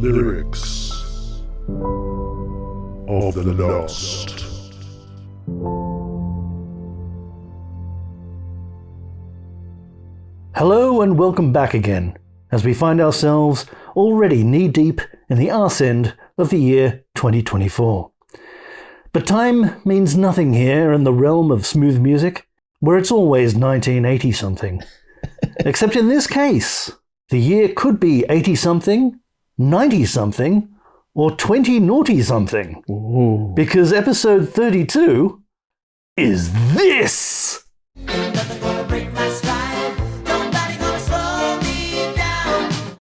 Lyrics of the Lost. Hello and welcome back again, as we find ourselves already knee-deep in the arse end of the year 2024. But time means nothing here in the realm of smooth music, where it's always 1980-something. Except in this case, the year could be 80-something, 90-something, or 20-naughty-something. Ooh. Because episode 32 is this!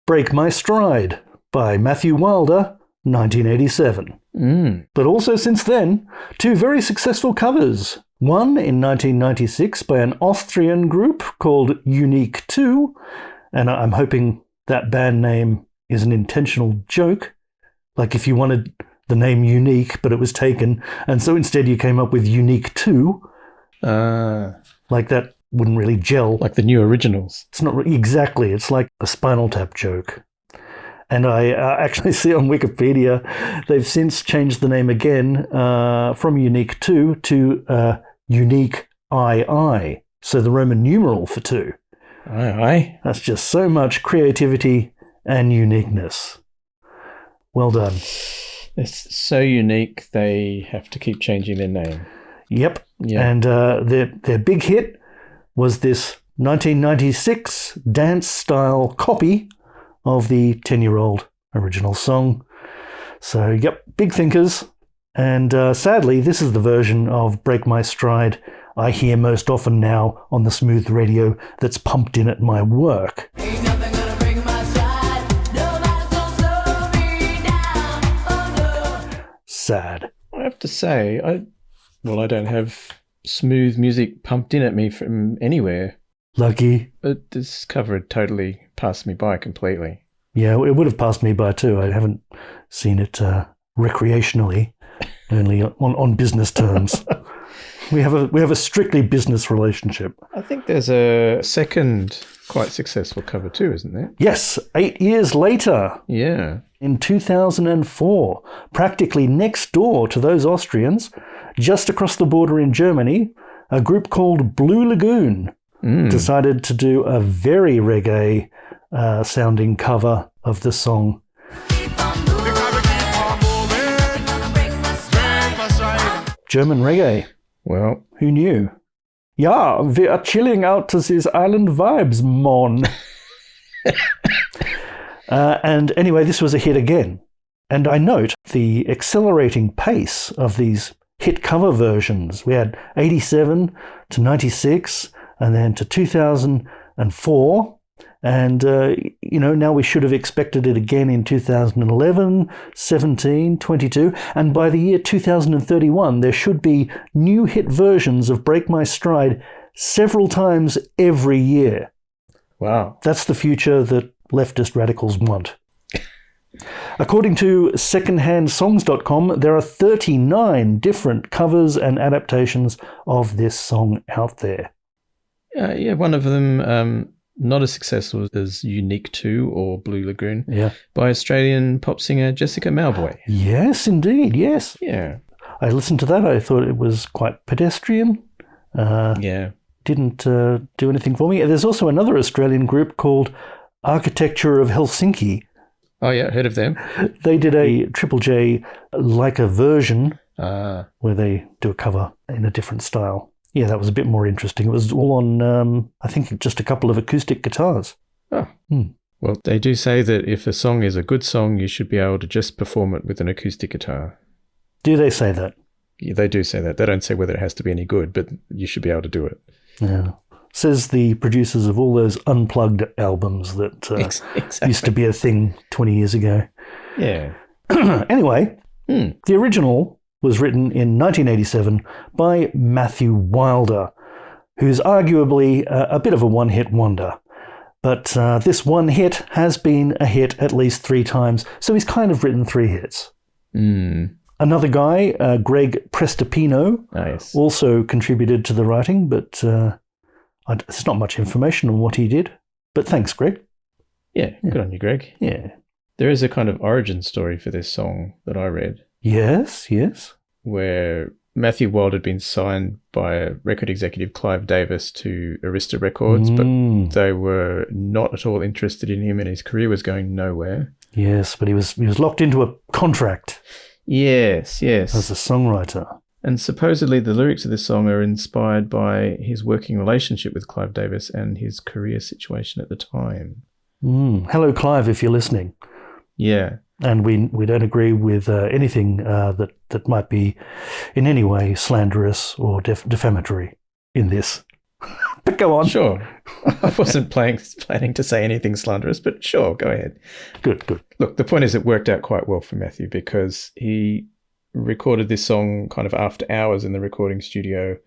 Break My Stride by Matthew Wilder, 1987. But also since then, two very successful covers. One in 1996 by an Austrian group called Unique 2, and I'm hoping that band name is an intentional joke. Like if you wanted the name Unique, but it was taken, and so instead you came up with Unique 2. Like that wouldn't really gel. Like the new originals. It's not exactly. It's like a Spinal Tap joke. And I actually see on Wikipedia they've since changed the name again from Unique 2 to Unique II. So the Roman numeral for 2. Aye. That's just so much creativity and uniqueness. Well done. It's so unique they have to keep changing their name. Yep. Yeah. And their big hit was this 1996 dance-style copy of the 10-year-old original song. So, yep, big thinkers. And sadly, this is the version of Break My Stride I hear most often now on the smooth radio that's pumped in at my work. Ain't nothing gonna break my stride. Nobody's gonna slow me down. Oh no. Sad. I have to say, I don't have smooth music pumped in at me from anywhere. Lucky. But this cover had totally passed me by completely. Yeah, it would have passed me by too. I haven't seen it recreationally, only on business terms. We have a strictly business relationship. I think there's a second quite successful cover too, isn't there? Yes, 8 years later. Yeah. In 2004, practically next door to those Austrians, just across the border in Germany, a group called Blue Lagoon decided to do a very reggae sounding cover of the song. German Reggae. Well, Who knew? Ja, we are chilling out to these island vibes, mon. And anyway, this was a hit again. And I note the accelerating pace of these hit cover versions. We had 87 to 96 and then to 2004. And, now we should have expected it again in 2011, 17, 22. And by the year 2031, there should be new hit versions of Break My Stride several times every year. wow. That's the future that leftist radicals want. According to secondhandsongs.com, there are 39 different covers and adaptations of this song out there. Yeah, one of them not as successful as Unique 2 or Blue Lagoon by Australian pop singer Jessica Mauboy. Yes, indeed, yes. Yeah. I listened to that. I thought it was quite pedestrian. Yeah. Didn't do anything for me. There's also another Australian group called Architecture of Helsinki. Oh, yeah, heard of them. They did a Triple J like a version where they do a cover in a different style. Yeah, that was a bit more interesting. It was all on, I think, just a couple of acoustic guitars. Oh. Well, they do say that if a song is a good song, you should be able to just perform it with an acoustic guitar. Do they say that? Yeah, they do say that. They don't say whether it has to be any good, but you should be able to do it. Yeah. Says the producers of all those unplugged albums that Exactly. used to be a thing 20 years ago. Yeah. Anyway, the original was written in 1987 by Matthew Wilder, who's arguably a bit of a one-hit wonder. But this one hit has been a hit at least 3 times, so he's kind of written 3 hits. Another guy, Greg Prestopino, also contributed to the writing, but there's not much information on what he did. But thanks, Greg. Yeah, good on you, Greg. Yeah. There is a kind of origin story for this song that I read, Yes, yes. where Matthew Wild had been signed by record executive Clive Davis to Arista Records, but they were not at all interested in him and his career was going nowhere. Yes, but he was locked into a contract Yes, yes. as a songwriter. And supposedly the lyrics of this song are inspired by his working relationship with Clive Davis and his career situation at the time. Hello, Clive, if you're listening. Yeah. And we don't agree with anything that might be in any way slanderous or defamatory in this. But go on. Sure. I wasn't planning to say anything slanderous, but sure, go ahead. Good. Look, the point is it worked out quite well for Matthew because he recorded this song kind of after hours in the recording studio,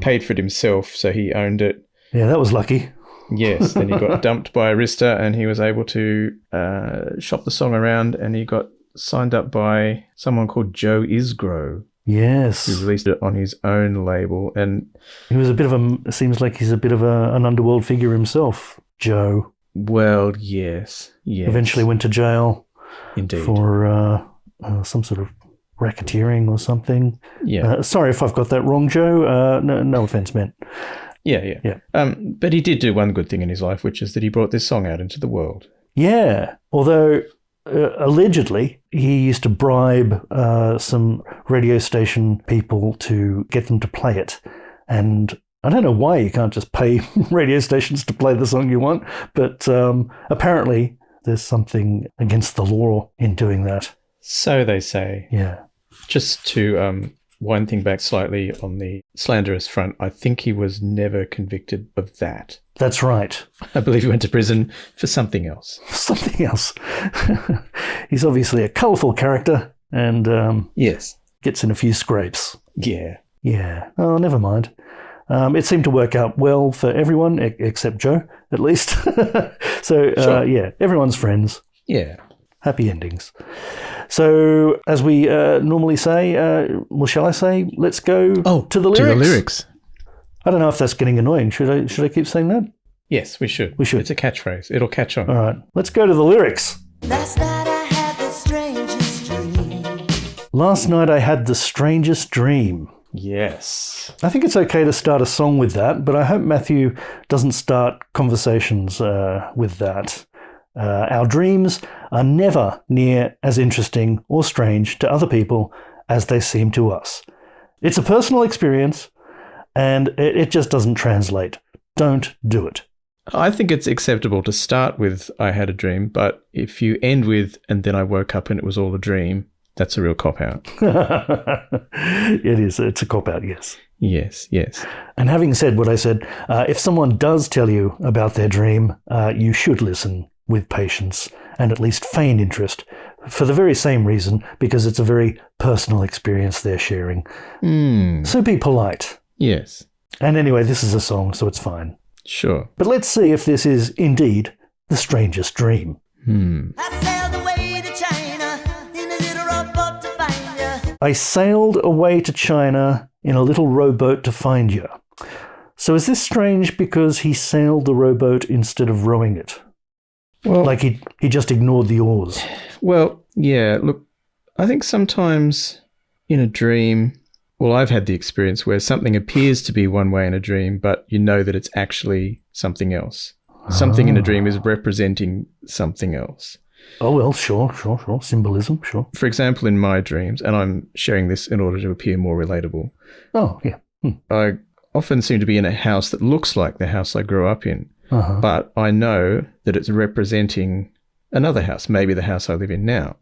paid for it himself, so he owned it. Yeah, that was lucky. Yes, then he got dumped by Arista and he was able to shop the song around and he got signed up by someone called Joe Isgro. Yes. Who released it on his own label. And he was seems like he's a bit of an underworld figure himself, Joe. Well, yes. Eventually went to jail. Indeed. For some sort of racketeering or something. Yeah. Sorry if I've got that wrong, Joe. No offense meant. Yeah. But he did do one good thing in his life, which is that he brought this song out into the world. Yeah, although allegedly he used to bribe some radio station people to get them to play it. And I don't know why you can't just pay radio stations to play the song you want, but apparently there's something against the law in doing that. So they say. Yeah. Just to wind thing back slightly on the slanderous front, I think he was never convicted of that. That's right. I believe he went to prison for something else. Something else. He's obviously a colourful character and yes, gets in a few scrapes. Yeah. Oh, never mind. It seemed to work out well for everyone except Joe, at least. So, Sure. Yeah, everyone's friends. Yeah. Happy endings. So, as we normally say, shall I say, let's go to the lyrics? To the lyrics. I don't know if that's getting annoying. Should I keep saying that? Yes, we should. We should. It's a catchphrase. It'll catch on. All right. Let's go to the lyrics. Last night I had the strangest dream. Last night I had the strangest dream. Yes. I think it's okay to start a song with that, but I hope Matthew doesn't start conversations with that. Our dreams are never near as interesting or strange to other people as they seem to us. It's a personal experience, and it just doesn't translate. Don't do it. I think it's acceptable to start with I had a dream, but if you end with and then I woke up and it was all a dream, that's a real cop-out. It is. It's a cop-out, yes. Yes. And having said what I said, if someone does tell you about their dream, you should listen with patience and at least feign interest for the very same reason, because it's a very personal experience they're sharing. So be polite. Yes. And anyway, this is a song, so it's fine. Sure. But let's see if this is indeed the strangest dream. I sailed away to China in a little rowboat to find you. I sailed away to China in a little rowboat to find you. So is this strange because he sailed the rowboat instead of rowing it? Well, Like he just ignored the oars. Well, yeah, look, I think sometimes in a dream, well, I've had the experience where something appears to be one way in a dream, but you know that it's actually something else. Something in a dream is representing something else. Oh, well, sure. Symbolism, sure. For example, in my dreams, and I'm sharing this in order to appear more relatable, Oh, yeah. I often seem to be in a house that looks like the house I grew up in, but I know that it's representing another house, maybe the house I live in now.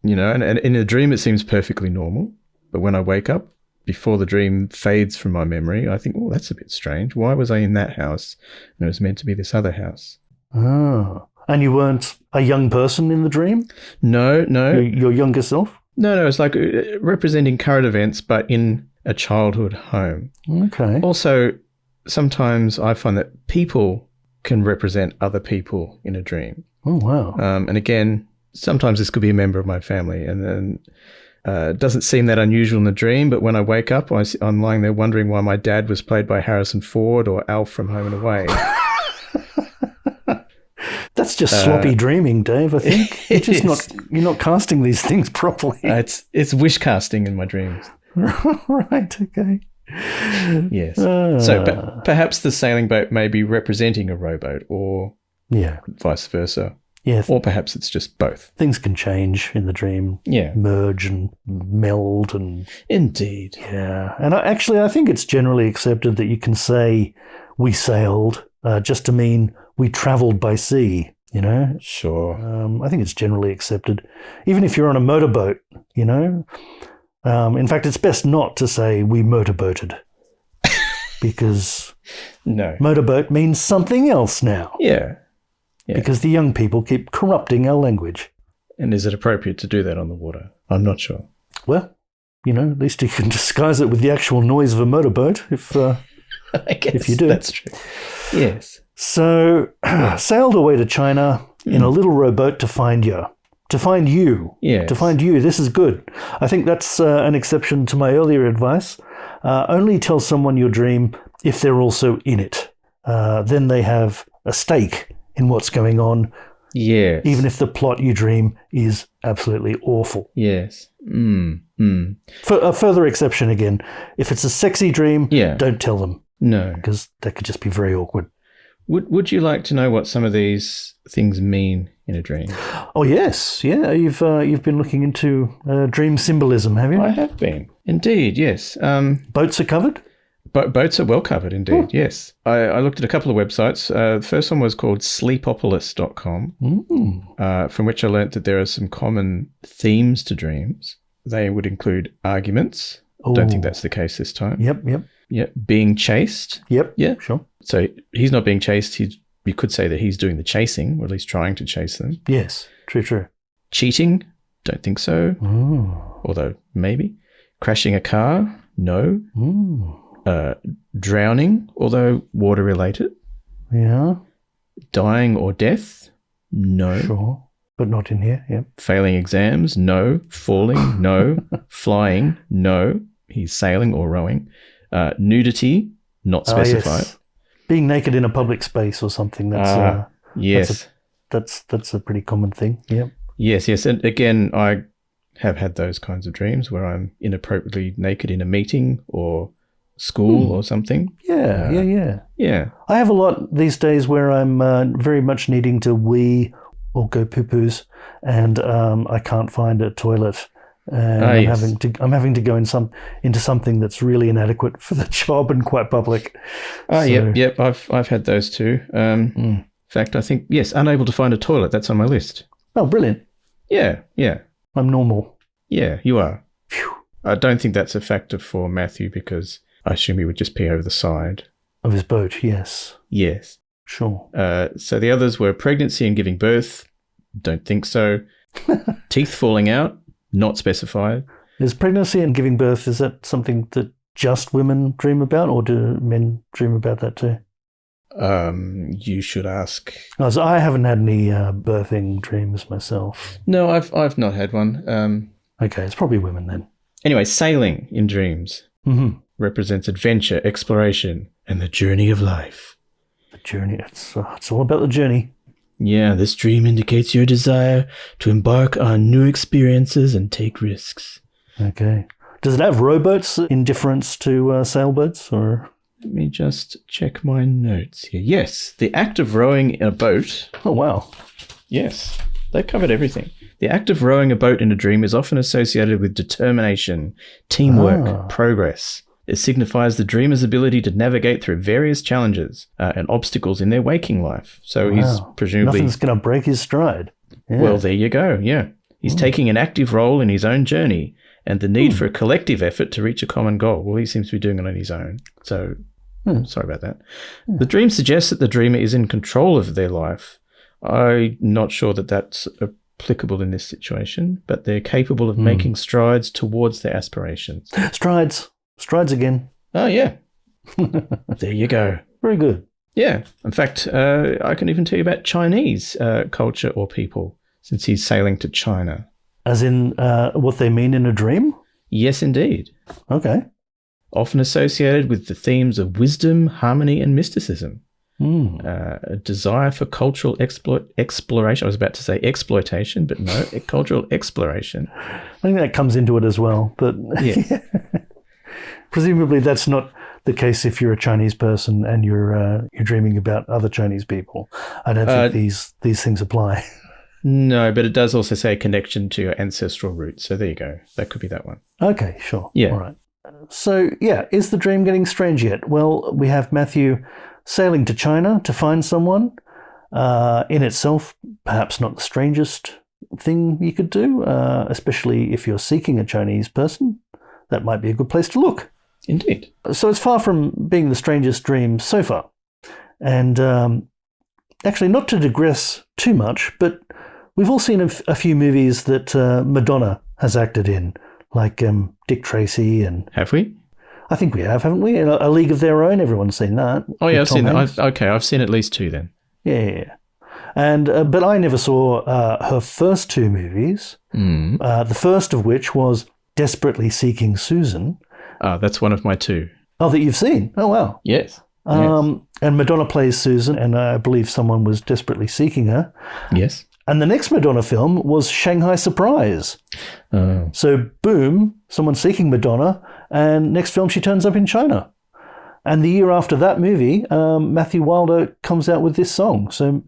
You know, and in a dream it seems perfectly normal, but when I wake up, before the dream fades from my memory, I think, oh, that's a bit strange. Why was I in that house? And it was meant to be this other house. Oh. And you weren't a young person in the dream? No. Your younger self? No, it's like representing current events, but in a childhood home. Okay. Also, sometimes I find that people can represent other people in a dream. Oh, wow. And again, sometimes this could be a member of my family, and then it doesn't seem that unusual in the dream, but when I wake up, I'm lying there wondering why my dad was played by Harrison Ford or Alf from Home and Away. That's just sloppy dreaming, Dave, I think. You're not casting these things properly. It's wish casting in my dreams. Right, okay. Yes. So perhaps the sailing boat may be representing a rowboat or vice versa. Yeah. Or perhaps it's just both. Things can change in the dream. Yeah. Merge and meld and... Indeed. Yeah. And I think it's generally accepted that you can say we sailed just to mean we travelled by sea, you know? Sure. I think it's generally accepted. Even if you're on a motorboat, you know? In fact, it's best not to say we motorboated because motorboat means something else now. Yeah. Because the young people keep corrupting our language. And is it appropriate to do that on the water? I'm not sure. Well, you know, at least you can disguise it with the actual noise of a motorboat if you do. That's true. Yes. So, sailed away to China in a little rowboat to find you. To find you. Yes. To find you. This is good. I think that's an exception to my earlier advice. Only tell someone your dream if they're also in it. Then they have a stake in what's going on. Yes. Even if the plot you dream is absolutely awful. Yes. For a further exception again, if it's a sexy dream, don't tell them. No. Because that could just be very awkward. Would you like to know what some of these things mean in a dream? Oh, yes. Yeah, you've been looking into dream symbolism, have you? I have been. Indeed, yes. Boats are covered? Boats are well covered, indeed, yes. I looked at a couple of websites. The first one was called sleepopolis.com, from which I learnt that there are some common themes to dreams. They would include arguments. Ooh. Don't think that's the case this time. Yep. Being chased. Yep. Yeah. Sure. So he's not being chased. You could say that he's doing the chasing, or at least trying to chase them. Yes. True. Cheating. Don't think so. Ooh. Although maybe. Crashing a car. No. Ooh. Drowning, although water related. Yeah. Dying or death. No. Sure. But not in here. Yep. Failing exams. No. Falling. No. Flying. No. He's sailing or rowing. Nudity. Not specified. Yes. Being naked in a public space or something. That's yes. That's a pretty common thing. Yep. Yes. And again, I have had those kinds of dreams where I'm inappropriately naked in a meeting or school or something. Yeah. Yeah. I have a lot these days where I'm very much needing to wee or go poo-poos, and I can't find a toilet. And I'm having to go into something that's really inadequate for the job and quite public. Yep. I've had those too. In fact, I think unable to find a toilet. That's on my list. Oh, brilliant. Yeah. I'm normal. Yeah, you are. Phew. I don't think that's a factor for Matthew because I assume he would just pee over the side Of his boat. Yes. Yes. Sure. So the others were pregnancy and giving birth. Don't think so. Teeth falling out. Not specified. Is pregnancy and giving birth, is that something that just women dream about, or do men dream about that too? You should ask. Oh, so I haven't had any birthing dreams myself. No, I've not had one. Okay, it's probably women then. Anyway, sailing in dreams represents adventure, exploration, and the journey of life. The journey, it's all about the journey. Yeah, this dream indicates your desire to embark on new experiences and take risks. Okay. Does it have rowboats in difference to sailboats, or? Let me just check my notes here. Yes, the act of rowing in a boat. Oh, wow. Yes, they covered everything. The act of rowing a boat in a dream is often associated with determination, teamwork, progress. It signifies the dreamer's ability to navigate through various challenges and obstacles in their waking life. So he's presumably... Nothing's going to break his stride. Yeah. Well, there you go, yeah. He's taking an active role in his own journey and the need for a collective effort to reach a common goal. Well, he seems to be doing it on his own. So, sorry about that. The dream suggests that the dreamer is in control of their life. I'm not sure that that's applicable in this situation, but they're capable of making strides towards their aspirations. Strides again. Oh, yeah. There you go. Very good. Yeah. In fact, I can even tell you about Chinese culture or people, since he's sailing to China. As in what they mean in a dream? Yes, indeed. Okay. Often associated with the themes of wisdom, harmony, and mysticism. a desire for cultural exploration. I was about to say exploitation, but no, cultural exploration. I think that comes into it as well. But Yes. presumably that's not the case if you're a Chinese person and you're dreaming about other Chinese people. I don't think these things apply. No, but it does also say connection to your ancestral roots. So there you go. That could be that one. Okay, sure. Yeah. All right. So, yeah, is the dream getting strange yet? Well, we have Matthew sailing to China to find someone. In itself, perhaps not the strangest thing you could do, especially if you're seeking a Chinese person. That might be a good place to look. Indeed. So it's far from being the strangest dream so far. And actually, not to digress too much, but we've all seen a few movies that Madonna has acted in, like Dick Tracy and... Have we? I think we have, haven't we? A League of Their Own, everyone's seen that. Oh, yeah, I've Tom seen Hanks. that. Okay, I've seen at least two then. Yeah. And but I never saw her first two movies, the first of which was Desperately Seeking Susan. That's one of my two. Oh, that you've seen? Oh, wow. Yes. And Madonna plays Susan, and I believe someone was desperately seeking her. Yes. And the next Madonna film was Shanghai Surprise. Oh. So, boom, someone's seeking Madonna, and next film she turns up in China. And the year after that movie, Matthew Wilder comes out with this song. So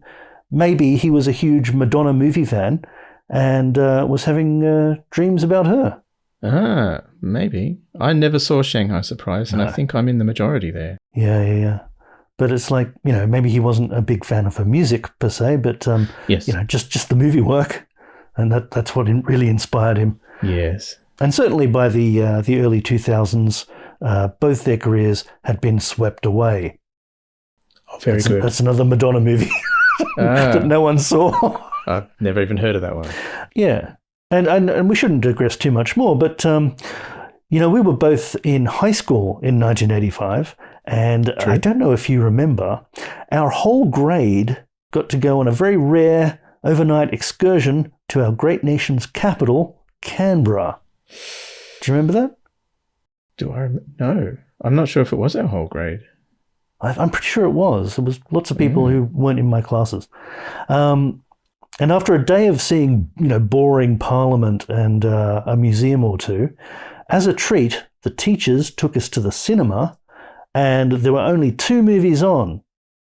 maybe he was a huge Madonna movie fan and was having dreams about her. Maybe. I never saw Shanghai Surprise, and I think I'm in the majority there. Yeah. But it's like, maybe he wasn't a big fan of her music per se, but, Yes. just the movie work. And that's what really inspired him. Yes. And certainly by the early 2000s, both their careers had been swept away. Oh, very good. That's another Madonna movie that no one saw. I've never even heard of that one. Yeah. And we shouldn't digress too much more, but, we were both in high school in 1985, and True. I don't know if you remember, our whole grade got to go on a very rare overnight excursion to our great nation's capital, Canberra. Do you remember that? No. I'm not sure if it was our whole grade. I'm pretty sure it was. There was lots of people who weren't in my classes. And after a day of seeing, boring Parliament and a museum or two, as a treat, the teachers took us to the cinema, and there were only two movies on.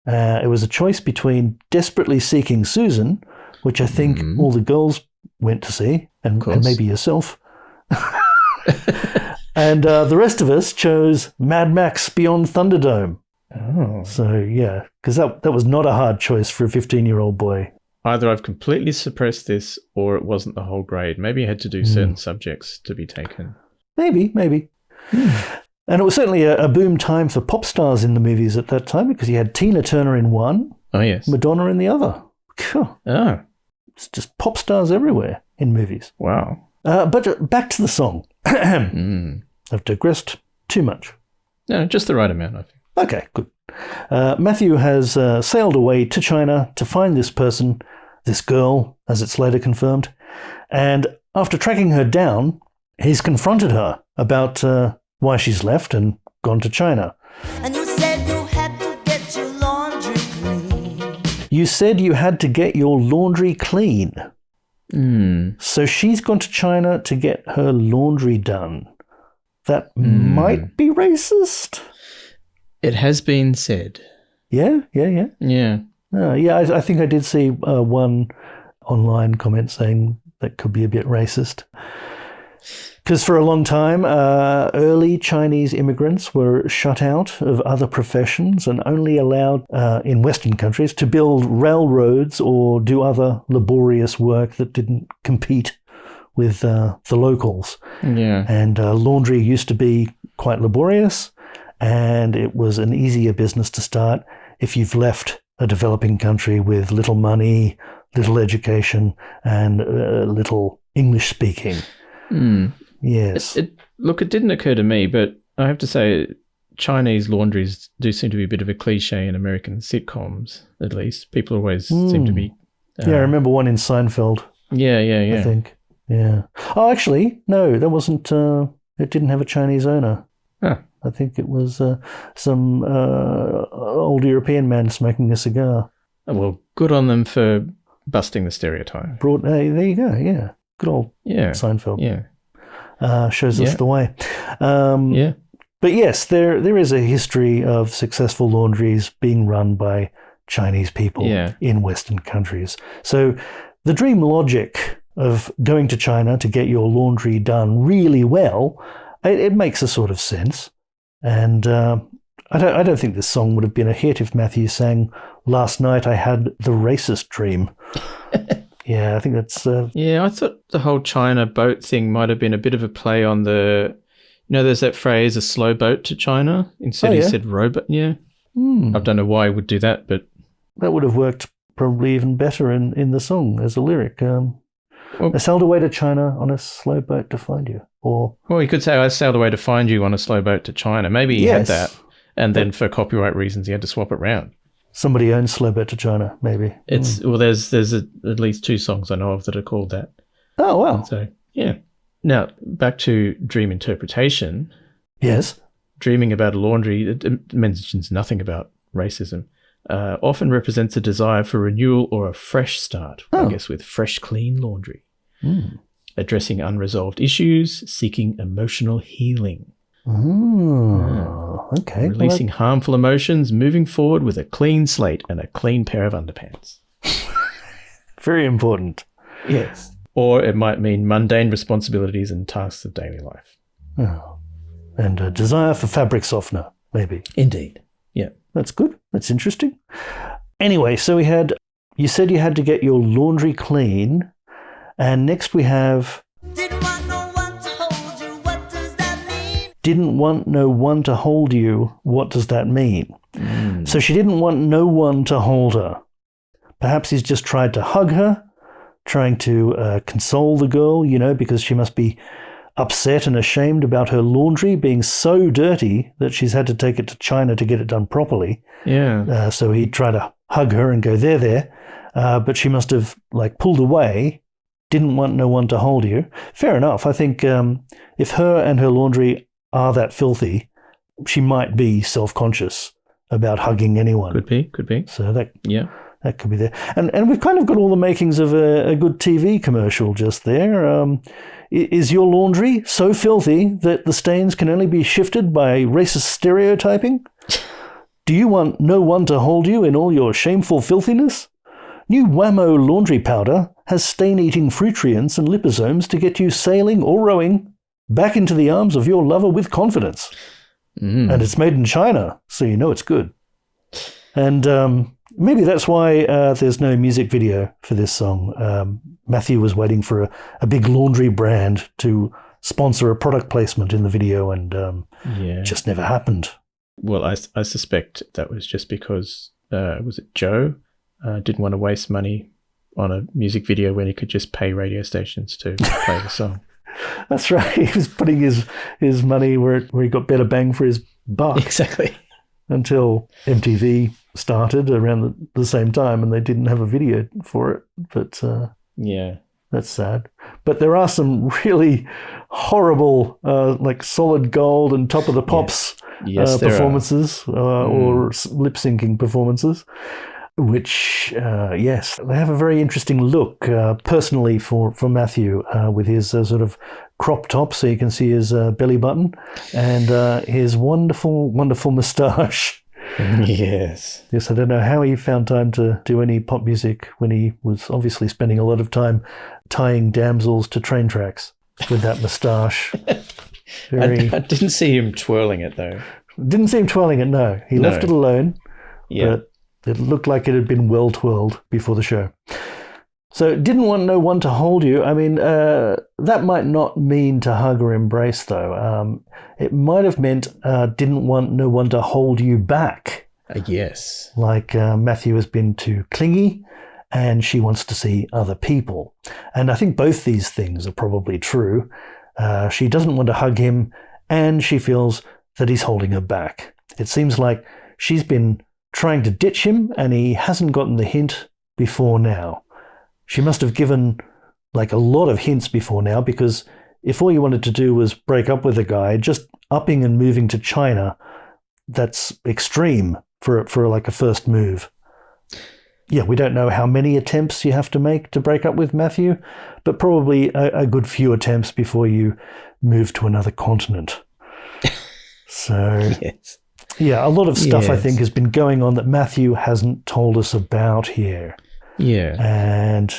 It was a choice between Desperately Seeking Susan, which I think all the girls went to see, and maybe yourself. And the rest of us chose Mad Max Beyond Thunderdome. Oh. So, yeah, because that was not a hard choice for a 15-year-old boy. Either I've completely suppressed this, or it wasn't the whole grade. Maybe I had to do certain subjects to be taken. Maybe. And it was certainly a boom time for pop stars in the movies at that time, because you had Tina Turner in one, Oh, yes. Madonna in the other. Phew. Oh, It's just pop stars everywhere in movies. wow. But back to the song. I've digressed too much. No, just the right amount, I think. Okay, good. Matthew has sailed away to China to find this person, this girl, as it's later confirmed. And after tracking her down, he's confronted her about why she's left and gone to China. And you said you had to get your laundry clean. You said you had to get your laundry clean. So she's gone to China to get her laundry done. That might be racist. It has been said. Yeah. Yeah. I think I did see one online comment saying that could be a bit racist. Because for a long time, early Chinese immigrants were shut out of other professions and only allowed in Western countries to build railroads or do other laborious work that didn't compete with the locals. Yeah. And laundry used to be quite laborious, and it was an easier business to start if you've left a developing country with little money, little education, and little English speaking. Yes. It didn't occur to me, but I have to say Chinese laundries do seem to be a bit of a cliche in American sitcoms, at least. People always seem to be... I remember one in Seinfeld, Yeah. I think. Yeah. Oh, actually, no, that wasn't... it didn't have a Chinese owner. Ah. I think it was some old European man smoking a cigar. Oh, well, good on them for busting the stereotype. Hey, there you go, yeah. Good old Seinfeld. Yeah. Shows us the way. Yeah. But yes, there is a history of successful laundries being run by Chinese people in Western countries. So the dream logic of going to China to get your laundry done really well, it makes a sort of sense. And I don't think this song would have been a hit if Matthew sang "Last Night I Had the Racist Dream." Yeah, I think that's... Yeah, I thought the whole China boat thing might have been a bit of a play on the... there's that phrase, a slow boat to China. Instead he said rowboat. Yeah. I don't know why he would do that, but... That would have worked probably even better in the song as a lyric. I sailed away to China on a slow boat to find you. Or... Well, you could say, I sailed away to find you on a slow boat to China. Maybe he had that. And then for copyright reasons, he had to swap it round. Somebody owns Slow Boat to China, maybe. Well, there's at least 2 songs I know of that are called that. Oh, wow. So, yeah. Now, back to dream interpretation. Yes. Dreaming about a laundry, it mentions nothing about racism. Often represents a desire for renewal or a fresh start, I guess, with fresh, clean laundry. Addressing unresolved issues, seeking emotional healing. Okay. Releasing harmful emotions, moving forward with a clean slate and a clean pair of underpants. Very important. Yes. Or it might mean mundane responsibilities and tasks of daily life. Oh. And a desire for fabric softener, maybe. Indeed. Yeah. That's good. That's interesting. Anyway, so you said you had to get your laundry clean. And next we have... Didn't want no one to hold you, what does that mean? Didn't want no one to hold you, what does that mean? So she didn't want no one to hold her. Perhaps he's just tried to hug her, trying to console the girl, because she must be upset and ashamed about her laundry being so dirty that she's had to take it to China to get it done properly. Yeah. So he tried to hug her and go, there. But she must have pulled away, didn't want no one to hold you. Fair enough. I think if her and her laundry are that filthy, she might be self-conscious about hugging anyone. Could be. So that could be there. And we've kind of got all the makings of a good TV commercial just there. Is your laundry so filthy that the stains can only be shifted by racist stereotyping? Do you want no one to hold you in all your shameful filthiness? New Whammo laundry powder has stain-eating fruitrients and liposomes to get you sailing or rowing back into the arms of your lover with confidence. And it's made in China, so you know it's good. And maybe that's why there's no music video for this song. Matthew was waiting for a big laundry brand to sponsor a product placement in the video, and it just never happened. Well, I suspect that was just because, was it Joe? Didn't want to waste money on a music video when he could just pay radio stations to play the song. That's right. He was putting his money where he got better bang for his buck. Exactly. Until MTV started around the same time and they didn't have a video for it. But that's sad. But there are some really horrible, Solid Gold and Top of the Pops performances or lip-syncing performances. Which, they have a very interesting look, personally for Matthew, with his sort of crop top so you can see his belly button and his wonderful, wonderful moustache. Yes. Yes, I don't know how he found time to do any pop music when he was obviously spending a lot of time tying damsels to train tracks with that moustache. I didn't see him twirling it, though. Didn't see him twirling it, no. He left it alone. Yeah. But it looked like it had been well twirled before the show. So didn't want no one to hold you. I mean, that might not mean to hug or embrace, though. It might have meant didn't want no one to hold you back. Yes. Like Matthew has been too clingy and she wants to see other people. And I think both these things are probably true. She doesn't want to hug him and she feels that he's holding her back. It seems like she's been trying to ditch him and he hasn't gotten the hint before now. She must have given a lot of hints before now because if all you wanted to do was break up with a guy, just upping and moving to China, that's extreme for like a first move. Yeah, we don't know how many attempts you have to make to break up with Matthew, but probably a good few attempts before you move to another continent. So, Yes. yeah, a lot of stuff I Yes. think has been going on that Matthew hasn't told us about here. Yeah. And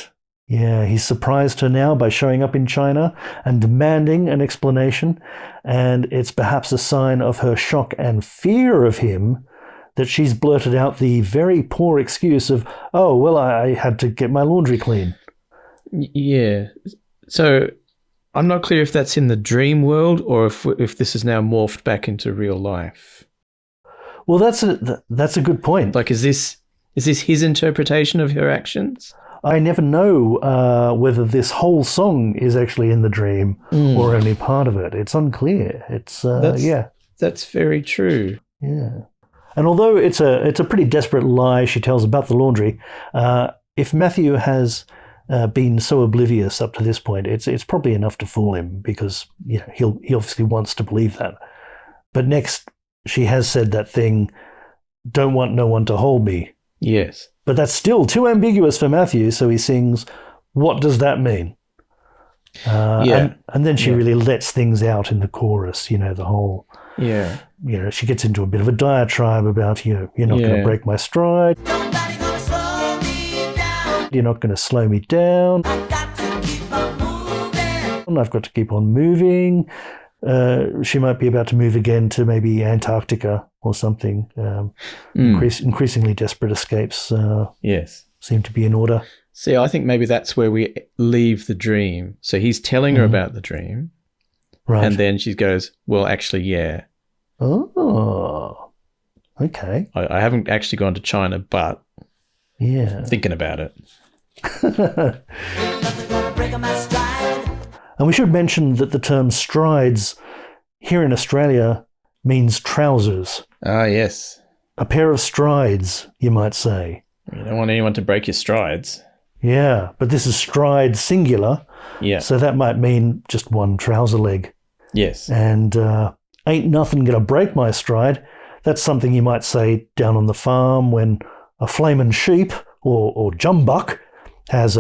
yeah, he's surprised her now by showing up in China and demanding an explanation. And it's perhaps a sign of her shock and fear of him that she's blurted out the very poor excuse of, oh, well, I had to get my laundry clean. Yeah. So I'm not clear if that's in the dream world or if this is now morphed back into real life. Well, that's a good point. Like, is this his interpretation of her actions? I never know whether this whole song is actually in the dream or only part of it. It's unclear. It's That's very true. Yeah. And although it's a pretty desperate lie she tells about the laundry, if Matthew has been so oblivious up to this point, it's probably enough to fool him because he obviously wants to believe that. But next, she has said that thing, "Don't want no one to hold me." Yes. But that's still too ambiguous for Matthew, so he sings, "What does that mean?" Yeah. And then she really lets things out in the chorus, the whole... Yeah. she gets into a bit of a diatribe about, you're not going to break my stride. Nobody gonna slow me down. You're not going to slow me down. I got to keep on moving. I've got to keep on moving. She might be about to move again to maybe Antarctica or something. Increasingly desperate escapes Yes. seem to be in order. See, I think maybe that's where we leave the dream. So he's telling her about the dream. Right. And then she goes, well, actually, yeah. Oh, okay. I haven't actually gone to China, but Yeah. I'm thinking about it. Nothing gonna break my stride. And we should mention that the term strides here in Australia means trousers. Ah, yes. A pair of strides, you might say. You don't want anyone to break your strides. Yeah, but this is stride singular, Yeah. so that might mean just one trouser leg. Yes. And ain't nothing gonna break my stride. That's something you might say down on the farm when a flamin' sheep or jumbuck has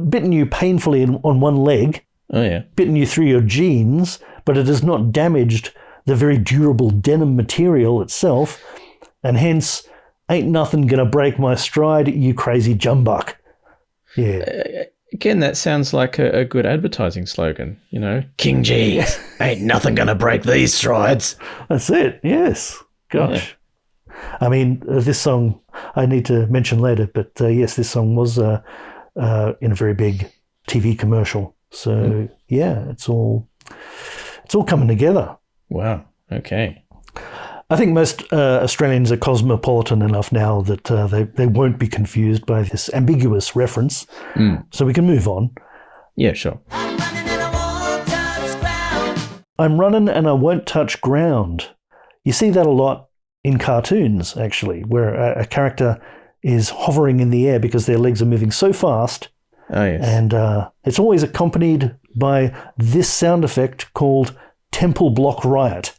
bitten you painfully on one leg, Oh, yeah. bitten you through your jeans, but it has not damaged the very durable denim material itself, and hence, ain't nothing gonna break my stride, you crazy jumbuck. Yeah. Again, that sounds like a good advertising slogan, King G's, ain't nothing going to break these strides. That's it, yes. Gosh. I mean, this song, I need to mention later, but yes, this song was in a very big TV commercial. So, yeah, it's all coming together. Wow. Okay. I think most Australians are cosmopolitan enough now that they won't be confused by this ambiguous reference. So we can move on. Yeah, sure. I'm running and I won't touch ground. I'm running and I won't touch ground. You see that a lot in cartoons, actually, where a character is hovering in the air because their legs are moving so fast. Oh, yes. And it's always accompanied by this sound effect called Temple Block Riot.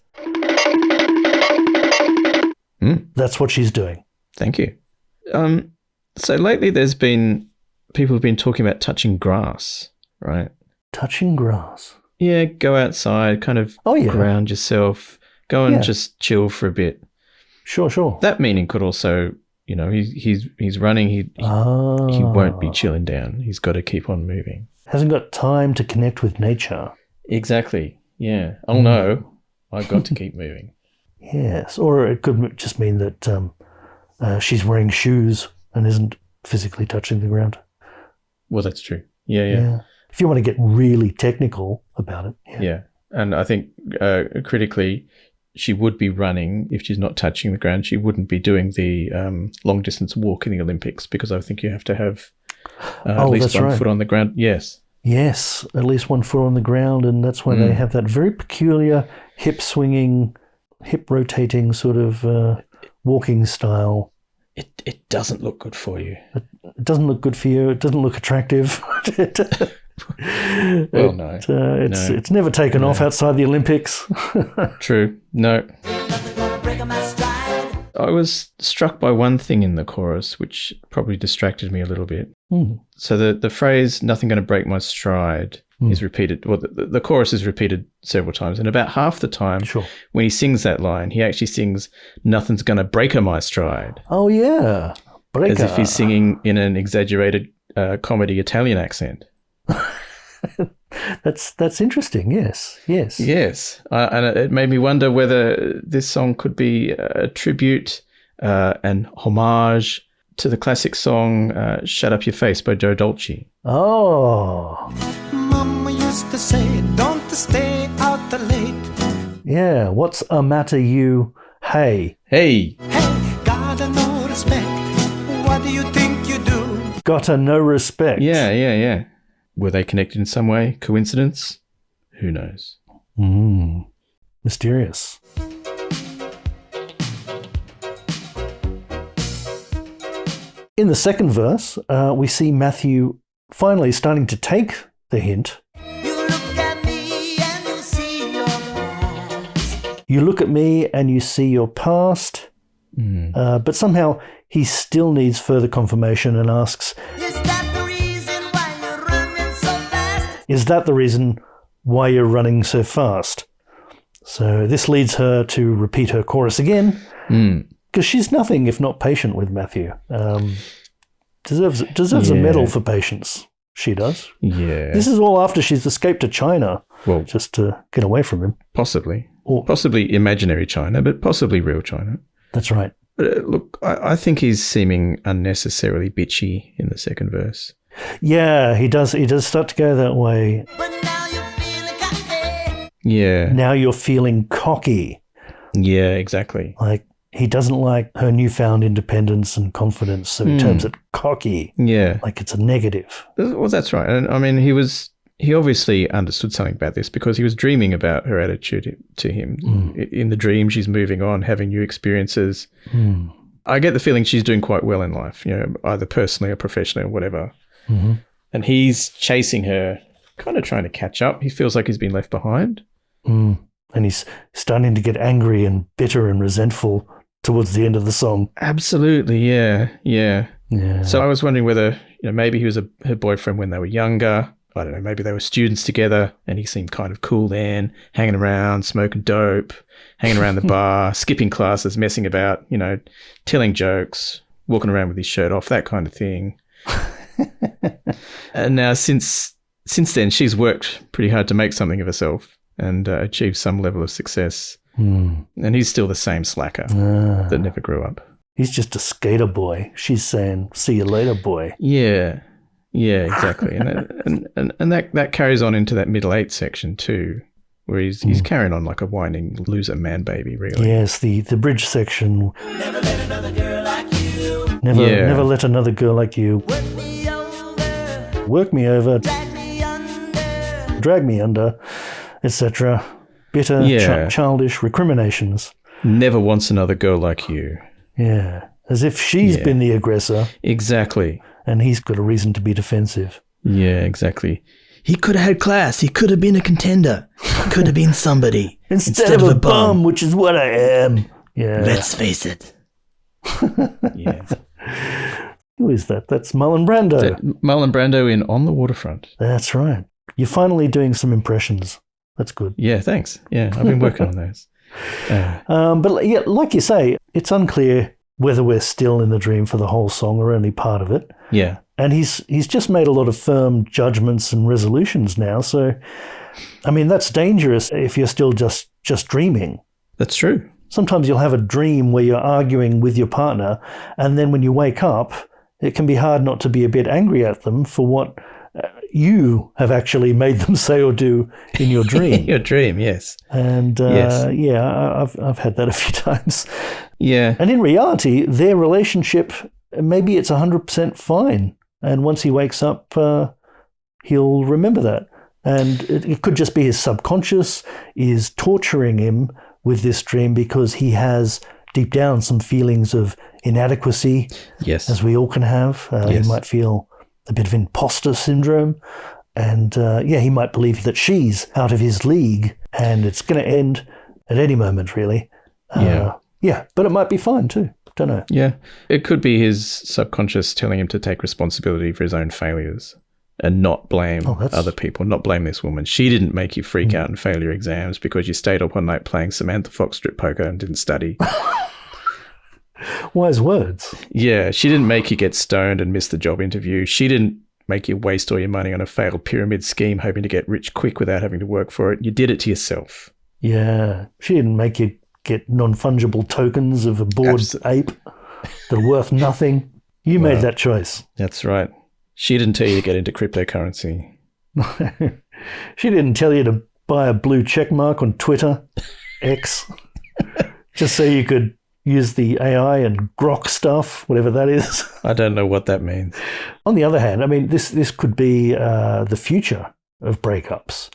That's what she's doing. Thank you. So lately people have been talking about touching grass, right? Touching grass. Yeah, go outside, kind of ground yourself, go and just chill for a bit. Sure. That meaning could also, he's running, he won't be chilling down. He's got to keep on moving. Hasn't got time to connect with nature. Exactly. Yeah. Oh no, I've got to keep moving. Yes, or it could just mean that she's wearing shoes and isn't physically touching the ground. Well, that's true. Yeah. If you want to get really technical about it. Yeah. And I think critically, she would be running if she's not touching the ground. She wouldn't be doing the long distance walk in the Olympics because I think you have to have at least one foot on the ground. Yes. Yes, at least 1 foot on the ground, and that's why they have that very peculiar hip swinging, hip rotating sort of walking style. It doesn't look good for you. It doesn't look good for you. It doesn't look attractive. Well, no. It's never taken off outside the Olympics. True. No. Nothing gonna break my stride. I was struck by one thing in the chorus, which probably distracted me a little bit. So the phrase, nothing going to break my stride, is repeated. Well, the chorus is repeated several times. And about half the time, when he sings that line, he actually sings, nothing's going to break my stride. Oh, yeah. Breaker. As if he's singing in an exaggerated comedy Italian accent. That's interesting. Yes. And it made me wonder whether this song could be a tribute, an homage to the classic song "Shut Up Your Face" by Joe Dolce. Oh. Mama used to say, don't stay out the late. Yeah. What's a matter, you? Hey. Hey, gotta no respect. What do you think you do? Gotta no respect. Yeah. Were they connected in some way? Coincidence? Who knows? Mysterious. In the second verse, we see Matthew finally starting to take the hint. You look at me and you see your past. You look at me and you see your past, but somehow he still needs further confirmation and asks, Is that the reason why you're running so fast? is that the reason why you're running so fast? So this leads her to repeat her chorus again, because she's nothing if not patient with Matthew. Deserves a medal for patience. She does. Yeah. This is all after she's escaped to China, just to get away from him. Possibly. Possibly imaginary China, but possibly real China. That's right. But look, I think he's seeming unnecessarily bitchy in the second verse. Yeah, he does. He does start to go that way. But now you're feeling cocky. Yeah. Now you're feeling cocky. Yeah, exactly. Like, he doesn't like her newfound independence and confidence, so he terms it cocky. Yeah. Like it's a negative. Well, that's right. And I mean, he obviously understood something about this because he was dreaming about her attitude to him. In the dream, she's moving on, having new experiences. I get the feeling she's doing quite well in life, either personally or professionally or whatever. And he's chasing her, kind of trying to catch up. He feels like he's been left behind. And he's starting to get angry and bitter and resentful towards the end of the song. Absolutely, yeah. So I was wondering whether, maybe he was her boyfriend when they were younger. I don't know, maybe they were students together and he seemed kind of cool then, hanging around, smoking dope, hanging around the bar, skipping classes, messing about, telling jokes, walking around with his shirt off, that kind of thing. And now since then, she's worked pretty hard to make something of herself and achieve some level of success. And he's still the same slacker that never grew up. He's just a skater boy. She's saying, see you later, boy. Yeah, exactly. and that carries on into that middle eight section too, where he's carrying on like a whining loser man baby, really. Yes, the bridge section. Never let another girl like you Never let another girl like you work me over, drag me under, drag me under. etc. Bitter, childish recriminations. Never wants another girl like you. Yeah, as if she's been the aggressor. Exactly. And he's got a reason to be defensive. Yeah, exactly. He could have had class. He could have been a contender. Could have been somebody. Instead of a bum, which is what I am. Yeah. Let's face it. Yeah. Who is that? That's Marlon Brando. Marlon Brando in On the Waterfront. That's right. You're finally doing some impressions. That's good. Yeah, thanks. Yeah, I've been working on those. But yeah, like you say, it's unclear whether we're still in the dream for the whole song or only part of it. Yeah. And he's just made a lot of firm judgments and resolutions now. So, I mean, that's dangerous if you're still just dreaming. That's true. Sometimes you'll have a dream where you're arguing with your partner, and then when you wake up, it can be hard not to be a bit angry at them for what you have actually made them say or do in your dream. Your dream, yes. And Yes. yeah, I've had that a few times. Yeah. And in reality, their relationship, maybe it's 100% fine. And once he wakes up, he'll remember that. And it could just be his subconscious is torturing him with this dream because he has deep down some feelings of inadequacy, Yes. as we all can have. Yes. He might feel a bit of imposter syndrome. And he might believe that she's out of his league and it's going to end at any moment, really. Yeah, but it might be fine too. Don't know. Yeah. It could be his subconscious telling him to take responsibility for his own failures and not blame other people, not blame this woman. She didn't make you freak out and fail your exams because you stayed up one night playing Samantha Fox strip poker and didn't study. Wise words. Yeah, she didn't make you get stoned and miss the job interview. She didn't make you waste all your money on a failed pyramid scheme hoping to get rich quick without having to work for it. You did it to yourself. Yeah. She didn't make you get non-fungible tokens of a bored ape that are worth nothing. You made that choice. That's right. She didn't tell you to get into cryptocurrency. She didn't tell you to buy a blue check mark on Twitter, X, just so you could use the AI and grok stuff, whatever that is. I don't know what that means. On the other hand, I mean, this could be the future of breakups.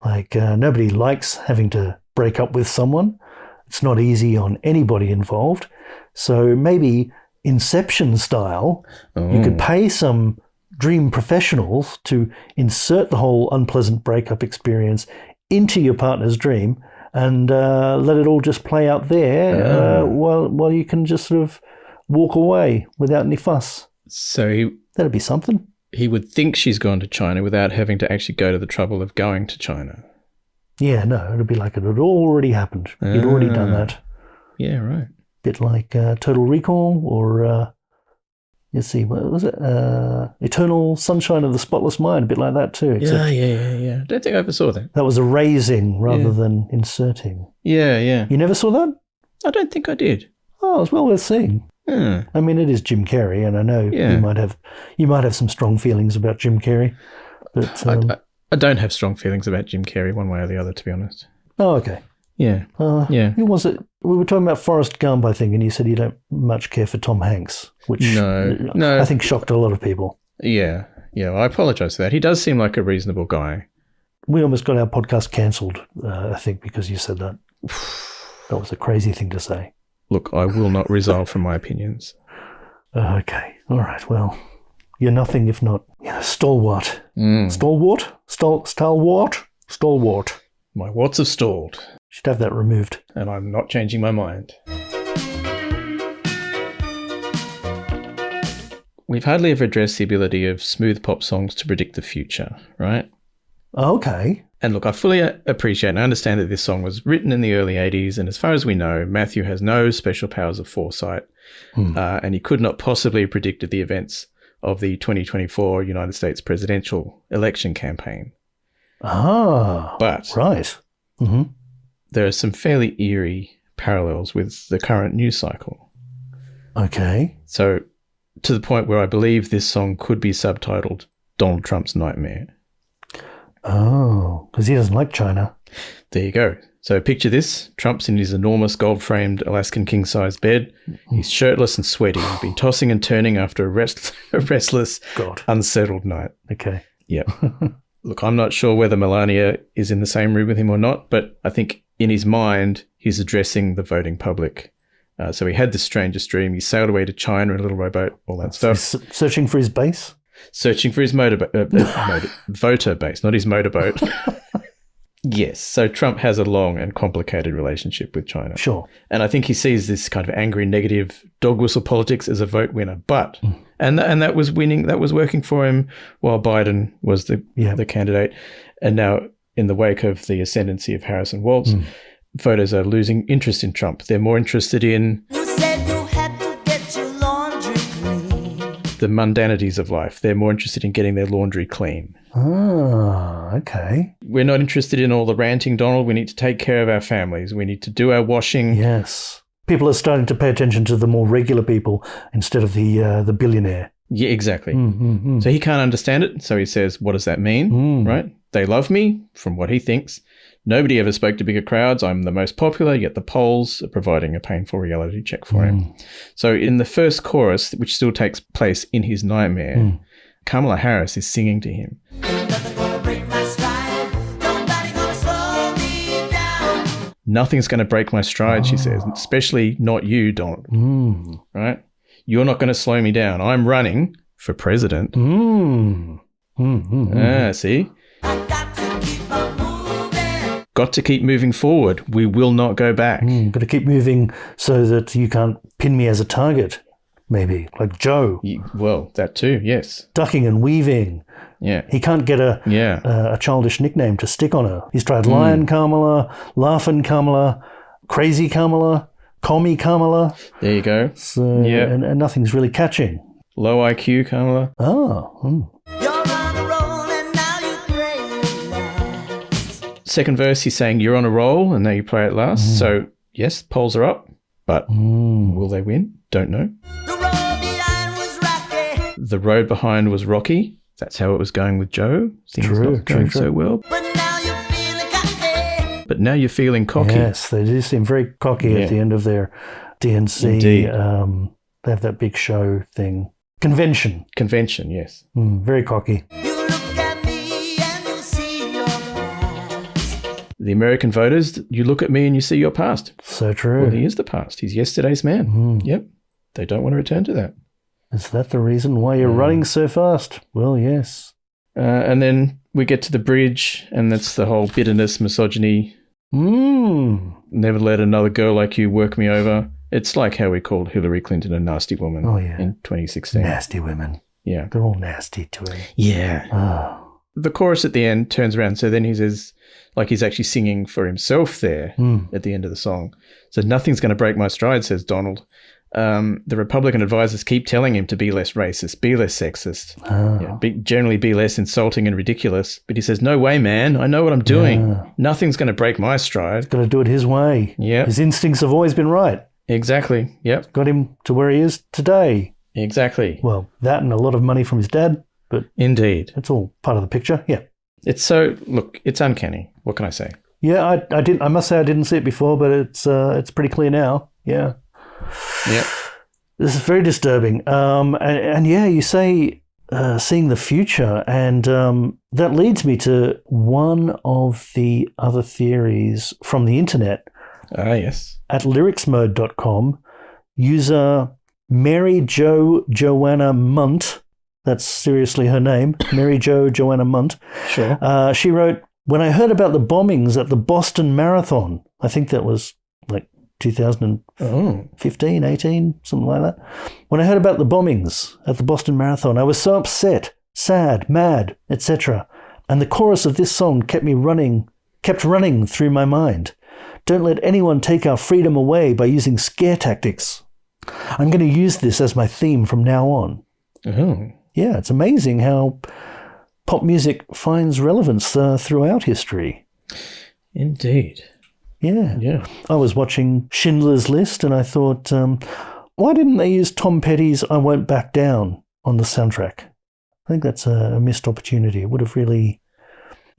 Like, nobody likes having to break up with someone. It's not easy on anybody involved. So maybe Inception style, you could pay some dream professionals to insert the whole unpleasant breakup experience into your partner's dream and let it all just play out there while you can just sort of walk away without any fuss. So that'd be something. He would think she's gone to China without having to actually go to the trouble of going to China. Yeah, no, it'd be like it had already happened. You'd already done that. Yeah, right. Bit like Total Recall or, let's see, what was it? Eternal Sunshine of the Spotless Mind, a bit like that too. Yeah. I don't think I ever saw that. That was erasing rather than inserting. Yeah. You never saw that? I don't think I did. Oh, it's well worth seeing. Yeah. I mean, it is Jim Carrey, and I know you might have some strong feelings about Jim Carrey. But I don't have strong feelings about Jim Carrey one way or the other, to be honest. Oh, okay. Yeah. Who was it? We were talking about Forrest Gump, I think, and you said you don't much care for Tom Hanks, which no, I think shocked a lot of people. Yeah. Well, I apologise for that. He does seem like a reasonable guy. We almost got our podcast cancelled, I think, because you said that. That was a crazy thing to say. Look, I will not resolve from my opinions. Okay. All right. Well, you're nothing if not stalwart. Stalwart? Stalwart. My warts have stalled. Should have that removed. And I'm not changing my mind. We've hardly ever addressed the ability of smooth pop songs to predict the future, right? Okay. And look, I fully appreciate and understand that this song was written in the early 80s, and as far as we know, Matthew has no special powers of foresight, and he could not possibly have predicted the events of the 2024 United States presidential election campaign. But right. Mm-hmm. There are some fairly eerie parallels with the current news cycle. Okay. So to the point where I believe this song could be subtitled Donald Trump's Nightmare. Oh, because he doesn't like China. There you go. So picture this. Trump's in his enormous gold-framed Alaskan king-size bed. He's shirtless and sweaty. He's been tossing and turning after a restless, unsettled night. Okay. Yep. Look, I'm not sure whether Melania is in the same room with him or not, but I think in his mind, he's addressing the voting public. So he had the strangest dream. He sailed away to China in a little rowboat, all that stuff. Searching for his base? Searching for his voter base, not his motorboat. Yes, so Trump has a long and complicated relationship with China. Sure. And I think he sees this kind of angry, negative dog whistle politics as a vote winner. But, and that was winning, that was working for him while Biden was the candidate. And now in the wake of the ascendancy of Harris and Waltz, voters are losing interest in Trump. They're more interested in the mundanities of life. They're more interested in getting their laundry clean. Oh, okay. We're not interested in all the ranting, Donald. We need to take care of our families. We need to do our washing. Yes. People are starting to pay attention to the more regular people instead of the billionaire. Yeah, exactly. So he can't understand it. So he says, what does that mean? Right? They love me, from what he thinks. Nobody ever spoke to bigger crowds. I'm the most popular, yet the polls are providing a painful reality check for him. So in the first chorus, which still takes place in his nightmare, Kamala Harris is singing to him. Nothing's going to break my stride, she says, especially not you, Donald. Right? You're not going to slow me down. I'm running for president. See? I got to keep on moving. Got to keep moving forward. We will not go back. Got to keep moving so that you can't pin me as a target, maybe, like Joe. Well, that too, yes. Ducking and weaving. Yeah. He can't get a childish nickname to stick on her. He's tried Lion Kamala, Laughin' Kamala, Crazy Kamala, Commie Kamala. There you go. So, and nothing's really catching. Low IQ, Kamala. You're on a roll and now you pray last. Second verse, he's saying, you're on a roll and now you play it last. So, yes, polls are up. But will they win? Don't know. The road behind was rocky, The road behind was rocky. That's how it was going with Joe. Things not going so well. but now you're feeling cocky. But now you're feeling cocky. Yes, they do seem very cocky at the end of their DNC. Indeed. They have that big show thing. Convention. Convention, yes. Very cocky. You look at me and you see your past. The American voters, you look at me and you see your past. So true. Well, he is the past. He's yesterday's man. Yep. They don't want to return to that. Is that the reason why you're running so fast? Well, yes. And then we get to the bridge, and that's the whole bitterness, misogyny. Never let another girl like you work me over. It's like how we called Hillary Clinton a nasty woman in 2016. Nasty women. Yeah. They're all nasty to her. Yeah. The chorus at the end turns around. So then he says, like he's actually singing for himself there at the end of the song. So nothing's going to break my stride, says Donald. The Republican advisors keep telling him to be less racist, be less sexist, generally be less insulting and ridiculous. But he says, no way, man. I know what I'm doing. Nothing's going to break my stride. Got to do it his way. Yeah. His instincts have always been right. Exactly. Yep. Got him to where he is today. Exactly. Well, that and a lot of money from his dad, but Indeed. it's all part of the picture. Yeah. It's so, look, it's uncanny. What can I say? Yeah, I must say I didn't see it before, but it's pretty clear now. Yeah. Yep. This is very disturbing. And yeah, you say seeing the future, and that leads me to one of the other theories from the internet. Ah, yes. At lyricsmode.com, user Mary Jo Joanna Munt, that's seriously her name, Mary Jo Joanna Munt. Sure. She wrote, when I heard about the bombings at the Boston Marathon, I think that was like 2015, 18, something like that. When I heard about the bombings at the Boston Marathon, I was so upset, sad, mad, etc. And the chorus of this song kept running through my mind. Don't let anyone take our freedom away by using scare tactics. I'm going to use this as my theme from now on. Oh. Yeah, it's amazing how pop music finds relevance throughout history. Indeed. Yeah. I was watching Schindler's List and I thought, why didn't they use Tom Petty's I Won't Back Down on the soundtrack? I think that's a missed opportunity. It would have really,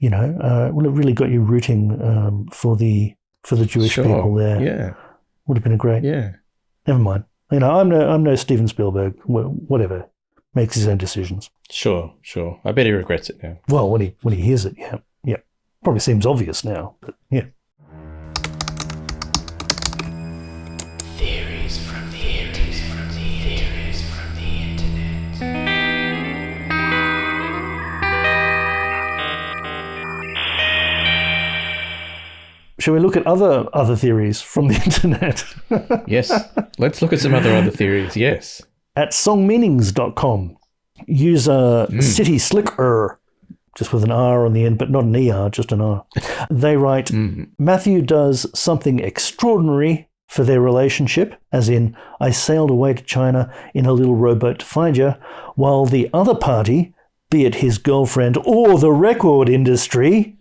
would have really got you rooting for the Jewish people there. Yeah. Would have been a great. Yeah. Never mind. I'm no Steven Spielberg. Whatever, makes his own decisions. Sure. I bet he regrets it now. Well, when he hears it, yeah. Probably seems obvious now, but yeah. Theories from the internet. Shall we look at other theories from the internet? Yes. Let's look at some other theories. Yes. At songmeanings.com, user City Slicker, just with an R on the end, but not an ER, just an R. They write, Matthew does something extraordinary for their relationship, as in, I sailed away to China in a little rowboat to find you, while the other party, be it his girlfriend or the record industry,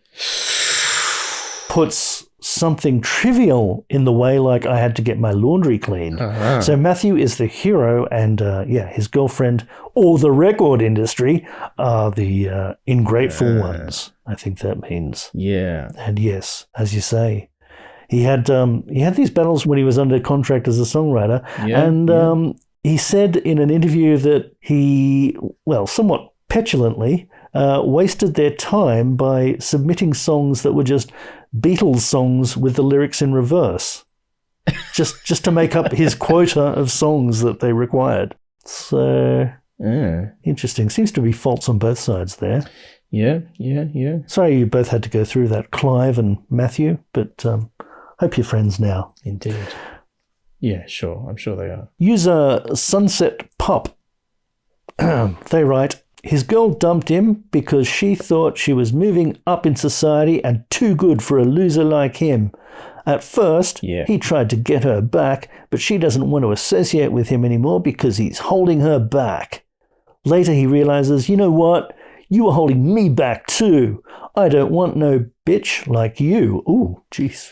puts something trivial in the way, like I had to get my laundry cleaned. So Matthew is the hero, and his girlfriend or the record industry are the ingrateful ones. I think that means. Yeah. And yes, as you say, he had these battles when he was under contract as a songwriter, he said in an interview that he, somewhat petulantly, wasted their time by submitting songs that were just Beatles songs with the lyrics in reverse, just to make up his quota of songs that they required. So Interesting. Seems to be faults on both sides there. Yeah. Sorry you both had to go through that, Clive and Matthew, but hope you're friends now. Indeed. Yeah, sure. I'm sure they are. User Sunset Pop. They write, his girl dumped him because she thought she was moving up in society and too good for a loser like him. At first, he tried to get her back, but she doesn't want to associate with him anymore because he's holding her back. Later he realizes, you know what? You were holding me back too. I don't want no bitch like you. Ooh, jeez.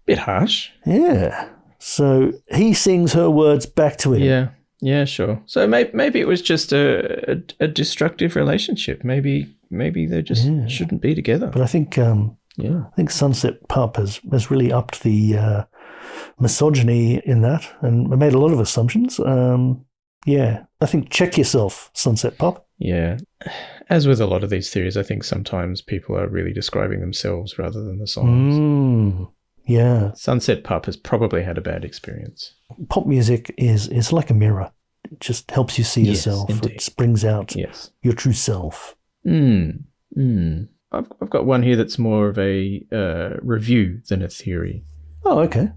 Bit harsh. Yeah. So he sings her words back to him. Yeah, sure. So maybe it was just a destructive relationship. Maybe they just shouldn't be together. But I think Sunset Pup has really upped the misogyny in that and made a lot of assumptions. I think check yourself, Sunset Pup. Yeah. As with a lot of these theories, I think sometimes people are really describing themselves rather than the songs. Yeah. Sunset Pup has probably had a bad experience. Pop music is like a mirror. It just helps you see yourself. Indeed. It brings out your true self. I've got one here that's more of a review than a theory. Oh, okay.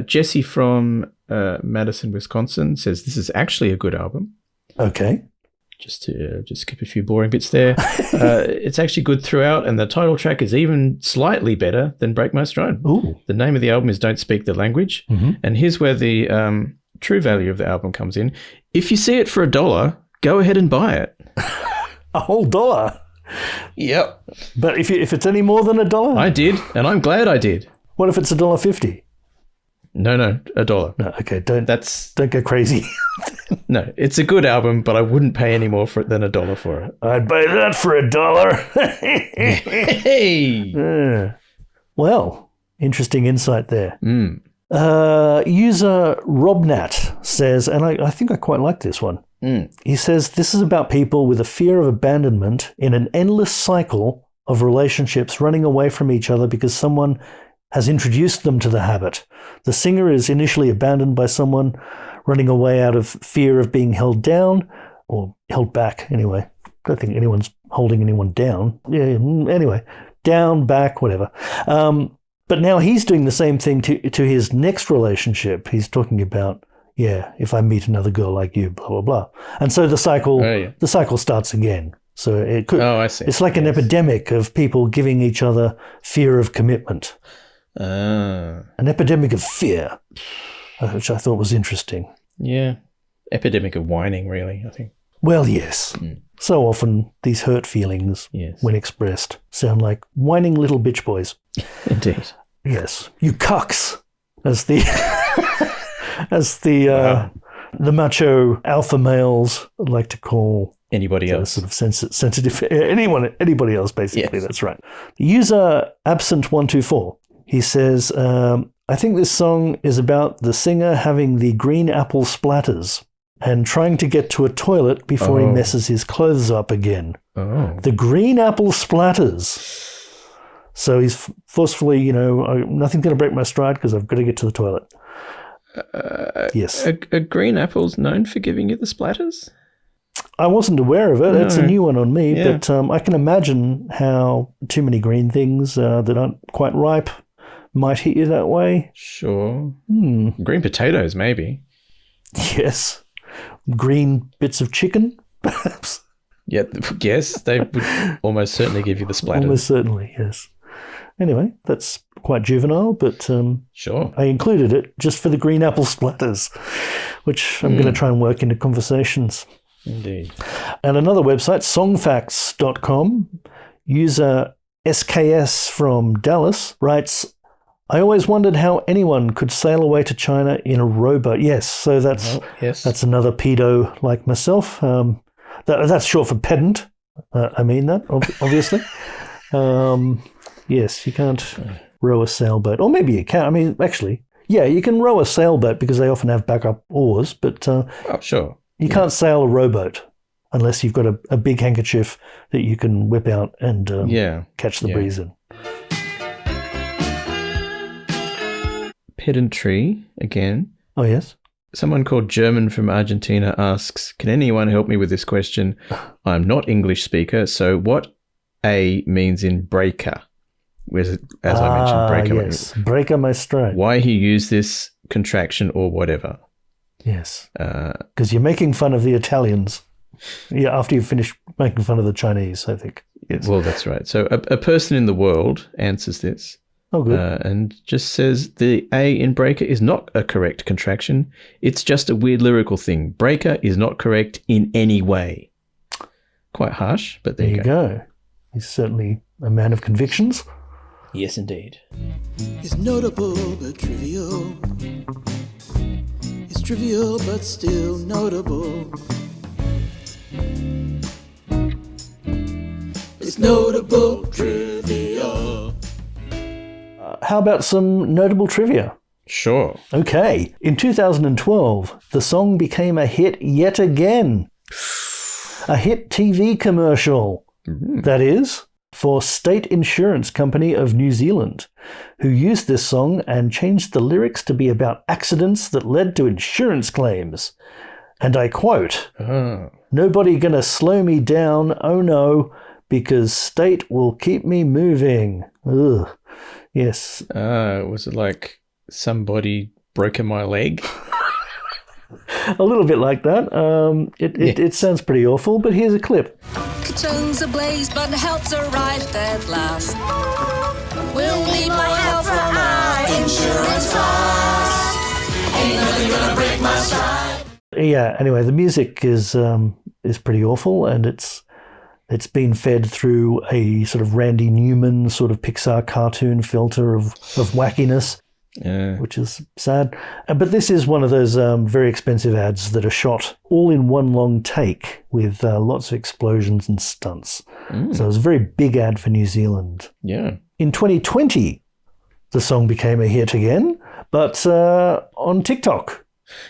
Jesse from Madison, Wisconsin says this is actually a good album. Okay. Just to skip a few boring bits there. It's actually good throughout, and the title track is even slightly better than Break My Stride. Ooh. The name of the album is Don't Speak the Language. And here's where the true value of the album comes in. If you see it for $1, go ahead and buy it. A whole $1? Yep. But if it's any more than $1? I did, and I'm glad I did. What if it's $1.50? No, $1. No, okay, don't go crazy. No, it's a good album, but I wouldn't pay any more for it than $1 for it. I'd buy that for $1. Hey! Well, interesting insight there. User Robnat says, and I think I quite like this one. He says, this is about people with a fear of abandonment in an endless cycle of relationships running away from each other because someone has introduced them to the habit. The singer is initially abandoned by someone running away out of fear of being held down or held back anyway. I don't think anyone's holding anyone down. Yeah, anyway, down, back, whatever. But now he's doing the same thing to his next relationship. He's talking about, if I meet another girl like you, blah, blah, blah. And so the cycle starts again. So it could. Oh, I see. It's like an epidemic of people giving each other fear of commitment. An epidemic of fear, which I thought was interesting. Yeah. Epidemic of whining, really, I think. Well, yes. So often these hurt feelings, when expressed, sound like whining little bitch boys. Indeed. Yes. You cucks, as the the macho alpha males like to call anybody else. Sort of sensitive. Anybody else, basically. Yes. That's right. User Absent124. He says, I think this song is about the singer having the green apple splatters and trying to get to a toilet before he messes his clothes up again. The green apple splatters. So he's forcefully, nothing's going to break my stride because I've got to get to the toilet. Yes. Are green apples known for giving you the splatters? I wasn't aware of it. No. It's a new one on me, but I can imagine how too many green things that aren't quite ripe might hit you that way. Sure. Green potatoes, maybe. Yes. Green bits of chicken, perhaps. Yeah, yes, they would almost certainly give you the splatters. Almost certainly, yes. Anyway, that's quite juvenile, but sure. I included it just for the green apple splatters, which I'm going to try and work into conversations. Indeed. And another website, songfacts.com, user SKS from Dallas writes, I always wondered how anyone could sail away to China in a rowboat. Yes, so that's another pedo like myself. That's short for pedant. I mean that, obviously. Yes, you can't row a sailboat. Or maybe you can. I mean, actually, you can row a sailboat because they often have backup oars, but sure. You can't sail a rowboat unless you've got a big handkerchief that you can whip out and catch the breeze in. Pedantry, again. Oh, yes. Someone called German from Argentina asks, can anyone help me with this question? I'm not English speaker, so what A means in breaker? As I mentioned, breaker. Yes, breaker my stride. Why he used this contraction or whatever. Yes, because you're making fun of the Italians. Yeah, after you finish making fun of the Chinese, I think. Yes. Well, that's right. So a person in the world answers this. Oh, good. And just says the A in breaker is not a correct contraction. It's just a weird lyrical thing. Breaker is not correct in any way. Quite harsh, but there you go. He's certainly a man of convictions. Yes, indeed. It's notable but trivial. It's trivial but still notable. It's notable trivial. How about some notable trivia? Sure. Okay. In 2012, the song became a hit yet again. A hit TV commercial. That is, for State Insurance Company of New Zealand, who used this song and changed the lyrics to be about accidents that led to insurance claims. And I quote, "Nobody gonna slow me down, oh no, because State will keep me moving." Ugh. Yes. Was it like somebody broken my leg? A little bit like that. It sounds pretty awful, but here's a clip. Kitchen's ablaze, but help's arrived at last. We'll need more help from our insurance costs. Ain't nothing gonna break my stride. Yeah, anyway, the music is pretty awful, and it's been fed through a sort of Randy Newman sort of Pixar cartoon filter of wackiness, which is sad. But this is one of those very expensive ads that are shot all in one long take with lots of explosions and stunts. So it was a very big ad for New Zealand. Yeah. In 2020, the song became a hit again, but on TikTok.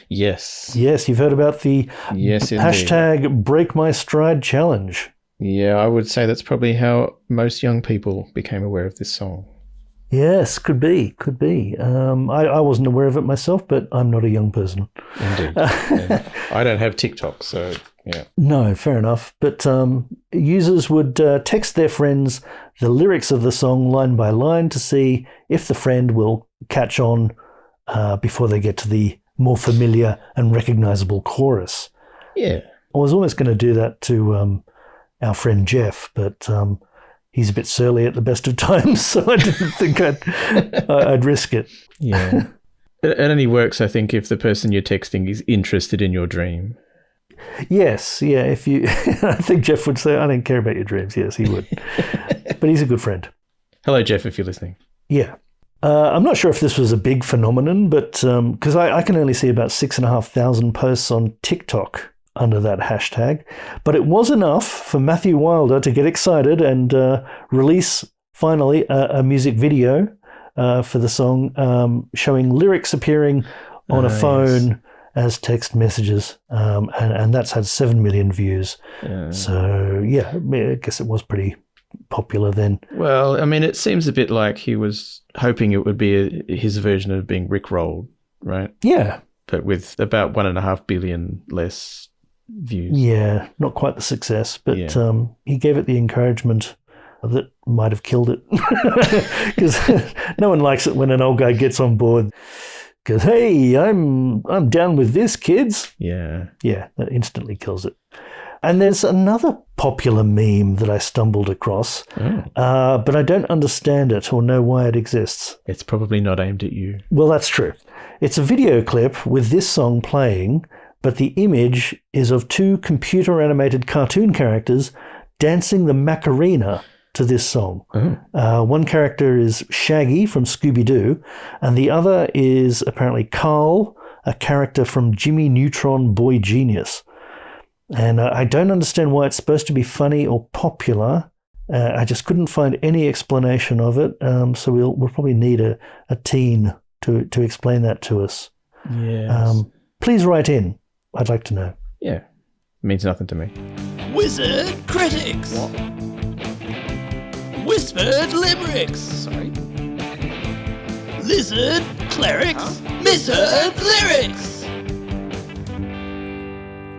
Yes. Yes, you've heard about the Yes, indeed. hashtag Break My Stride challenge. Yeah, I would say that's probably how most young people became aware of this song. Yes, could be. I wasn't aware of it myself, but I'm not a young person. Indeed. Yeah. I don't have TikTok, so yeah. No, fair enough. But users would text their friends the lyrics of the song line by line to see if the friend will catch on before they get to the more familiar and recognizable chorus. Yeah. I was almost going to do that to our friend Jeff, but he's a bit surly at the best of times, so I didn't think I'd risk it. Yeah. It only works, I think, if the person you're texting is interested in your dream. Yes, yeah. If you, I think Jeff would say, "I don't care about your dreams." Yes, he would, but he's a good friend. Hello, Jeff, if you're listening. Yeah. I'm not sure if this was a big phenomenon, but because I can only see about 6,500 posts on TikTok under that hashtag, but it was enough for Matthew Wilder to get excited and release finally a music video for the song, showing lyrics appearing on a phone as text messages, and that's had 7 million views. So yeah, I guess it was pretty popular then. Well, I mean, it seems a bit like he was hoping it would be his version of being rickrolled, right? Yeah. But with about 1.5 billion less views. Yeah, not quite the success, but he gave it the encouragement that might have killed it. Because no one likes it when an old guy gets on board. Goes, "Hey, I'm down with this, kids." Yeah. Yeah, that instantly kills it. And there's another popular meme that I stumbled across, but I don't understand it or know why it exists. It's probably not aimed at you. Well, that's true. It's a video clip with this song playing, but the image is of 2 computer-animated cartoon characters dancing the Macarena to this song. One character is Shaggy from Scooby-Doo, and the other is apparently Carl, a character from Jimmy Neutron Boy Genius. And I don't understand why it's supposed to be funny or popular. I just couldn't find any explanation of it. So we'll probably need a teen to explain that to us. Yes. Please write in. I'd like to know. Yeah. It means nothing to me. Wizard critics. What? Whispered limericks. Sorry? Lizard clerics. Misheard lyrics.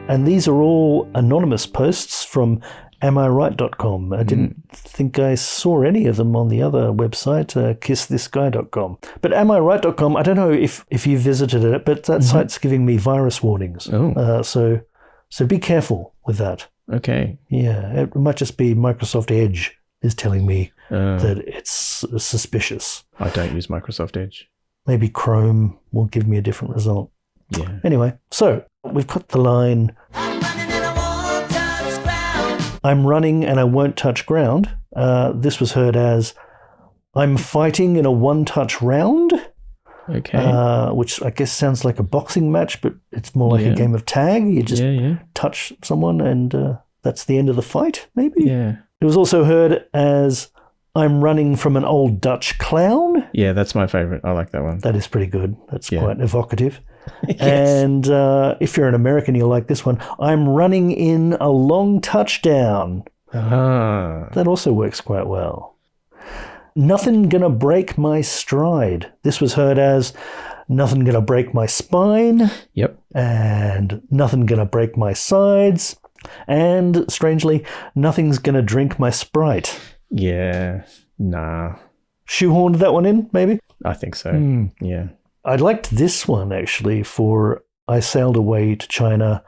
And these are all anonymous posts from amiright.com. I didn't think I saw any of them on the other website, kissthisguy.com. But amiright.com, I don't know if you visited it, but that site's giving me virus warnings. Oh. So be careful with that. Okay. Yeah, it might just be Microsoft Edge is telling me that it's suspicious. I don't use Microsoft Edge. Maybe Chrome will give me a different result. Yeah. Anyway, so we've got the line, I'm running and I won't touch ground. I'm running and I won't touch ground. This was heard as, I'm fighting in a one-touch round, Okay. which I guess sounds like a boxing match, but it's more like a game of tag. You just touch someone and that's the end of the fight, maybe? Yeah. It was also heard as, I'm running from an old Dutch clown. Yeah, that's my favorite. I like that one. That is pretty good. That's Yeah. quite evocative. Yes. And if you're an American, you'll like this one. I'm running in a long touchdown. Ah. That also works quite well. Nothing gonna break my stride. This was heard as, nothing gonna break my spine. Yep. And nothing gonna break my sides. And strangely, nothing's gonna drink my Sprite. Yeah. Nah. Shoehorned that one in, maybe? I think so. Yeah. I liked this one, actually, for I sailed away to China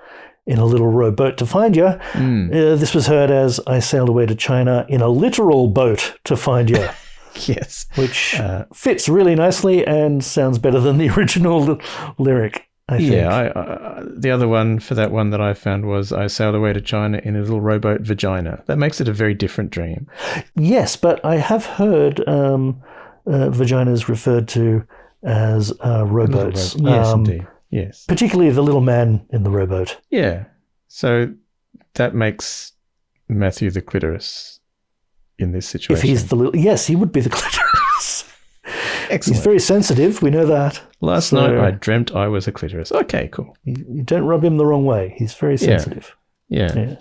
in a little rowboat to find you. This was heard as, I sailed away to China in a literal boat to find you, Yes. which fits really nicely and sounds better than the original lyric, I think. Yeah. The other one for that one that I found was, I sailed away to China in a little rowboat vagina. That makes it a very different dream. Yes, but I have heard vaginas referred to as rowboats. Yes, indeed. Yes. Particularly the little man in the rowboat. Yeah. So that makes Matthew the clitoris in this situation. If he's the little... Yes, he would be the clitoris. Excellent. He's very sensitive, we know that. Last night I dreamt I was a clitoris. Okay, cool. You don't rub him the wrong way. He's very sensitive. Yeah.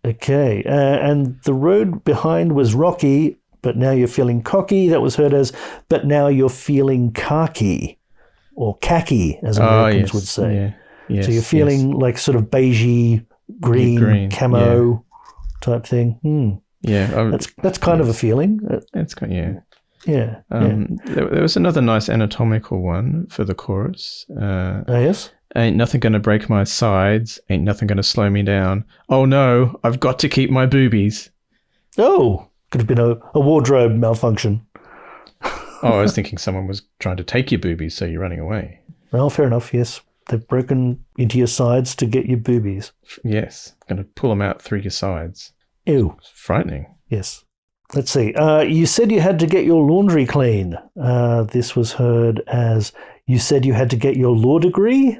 Okay. And the road behind was rocky, but now you're feeling cocky. That was heard as, but now you're feeling khaki, or khaki, as Americans would say. Yeah. Yes, So you're feeling like sort of beigey, green camo type thing. Yeah. That's kind of a feeling. That's kind Yeah. There was another nice anatomical one for the chorus. Yes? Ain't nothing gonna break my sides. Ain't nothing gonna slow me down. Oh no, I've got to keep my boobies. Oh, could have been a wardrobe malfunction. Oh, I was thinking someone was trying to take your boobies, so you're running away. Well, fair enough, yes. They've broken into your sides to get your boobies. Yes, gonna pull them out through your sides. Ew. It's frightening. Yes. Let's see. You said you had to get your laundry clean. This was heard as, you said you had to get your law degree.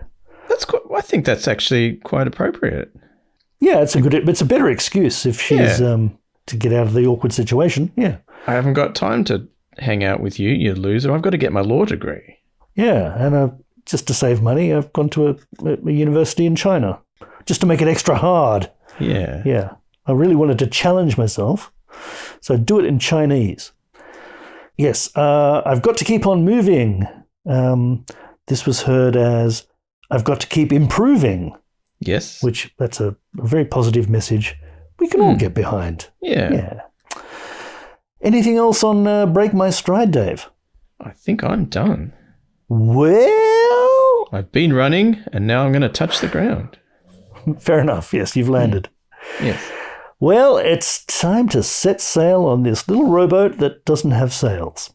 I think that's actually quite appropriate. Yeah, it's a better excuse if she's to get out of the awkward situation. Yeah. I haven't got time to hang out with you, you loser. I've got to get my law degree. Yeah, and just to save money, I've gone to a university in China just to make it extra hard. Yeah. Yeah. I really wanted to challenge myself, so do it in Chinese. Yes, I've got to keep on moving. This was heard as, I've got to keep improving. Yes. Which, that's a very positive message we can all get behind. Yeah. Anything else on Break My Stride, Dave? I think I'm done. Well, I've been running and now I'm going to touch the ground. fair enough. Yes, you've landed. Yes. Well, it's time to set sail on this little rowboat that doesn't have sails.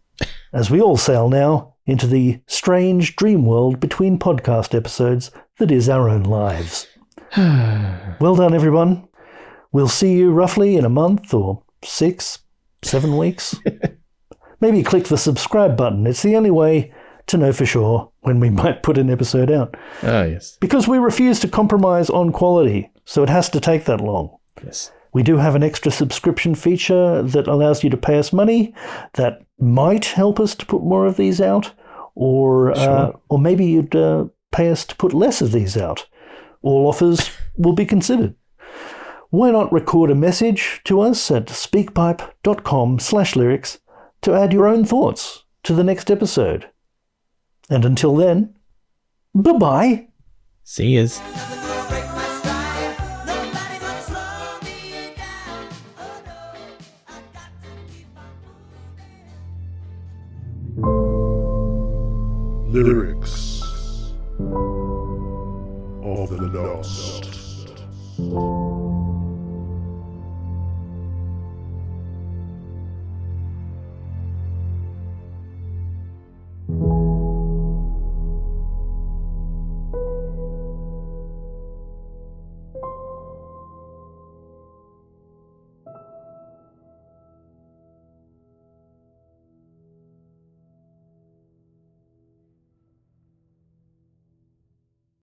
As we all sail now into the strange dream world between podcast episodes that is our own lives. Well done, everyone. We'll see you roughly in a month or 6, 7 weeks. Maybe click the subscribe button. It's the only way to know for sure when we might put an episode out. Oh, yes. Because we refuse to compromise on quality, so it has to take that long. Yes. We do have an extra subscription feature that allows you to pay us money that might help us to put more of these out, or maybe you'd pay us to put less of these out. All offers will be considered. Why not record a message to us at speakpipe.com/lyrics to add your own thoughts to the next episode. And until then, bye-bye. See yous. Nothing gonna break my stride. Lyrics of the Lost.